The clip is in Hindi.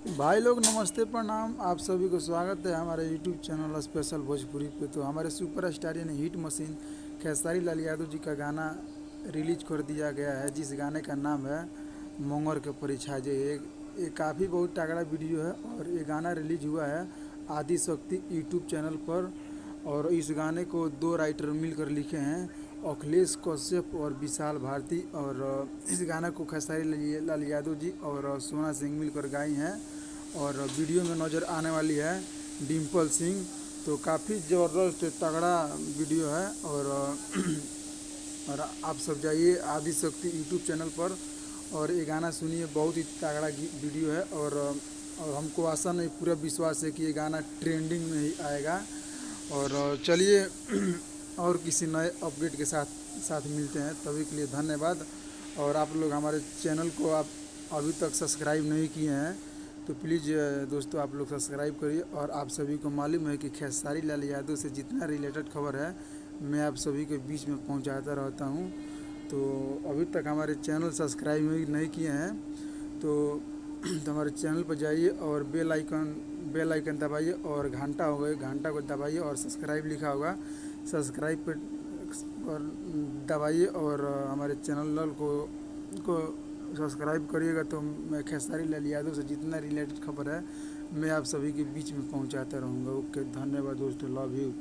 भाई लोग नमस्ते प्रणाम। आप सभी को स्वागत है हमारे यूट्यूब चैनल स्पेशल भोजपुरी पे। तो हमारे सुपर स्टार यानी हिट मशीन खेसारी लाल यादव जी का गाना रिलीज कर दिया गया है, जिस गाने का नाम है मोंगर के परिछाए। ये काफ़ी बहुत तगड़ा वीडियो है और ये गाना रिलीज हुआ है आदि शक्ति यूट्यूब चैनल पर। और इस गाने को दो राइटर मिलकर लिखे हैं, अखिलेश कश्यप और विशाल भारती। और इस गाना को खेसारी लाल यादव जी और सोना सिंह मिलकर गाई हैं। और वीडियो में नज़र आने वाली है डिम्पल सिंह। तो काफ़ी ज़बरदस्त तगड़ा वीडियो है। और आप सब जाइए आदि शक्ति यूट्यूब चैनल पर और ये गाना सुनिए, बहुत ही तगड़ा वीडियो है। और हमको आशा नहीं, पूरा विश्वास है कि ये गाना ट्रेंडिंग में ही आएगा। और चलिए और किसी नए अपडेट के साथ साथ मिलते हैं, तभी के लिए धन्यवाद। और आप लोग हमारे चैनल को आप अभी तक सब्सक्राइब नहीं किए हैं तो प्लीज़ दोस्तों आप लोग सब्सक्राइब करिए। और आप सभी को मालूम है कि खेसारी लाल यादव से जितना रिलेटेड खबर है मैं आप सभी के बीच में पहुंचाता रहता हूं। तो अभी तक हमारे चैनल सब्सक्राइब नहीं किए हैं तो हमारे चैनल पर जाइए और बेल आइकन दबाइए और घंटा होगा, घंटा को दबाइए और सब्सक्राइब लिखा होगा, सब्सक्राइब पर और दबाइए। और हमारे चैनल को सब्सक्राइब करिएगा तो मैं खेसारी लाल यादव से जितना रिलेटेड खबर है मैं आप सभी के बीच में पहुंचाता रहूँगा। ओके, धन्यवाद दोस्तों, लव यू।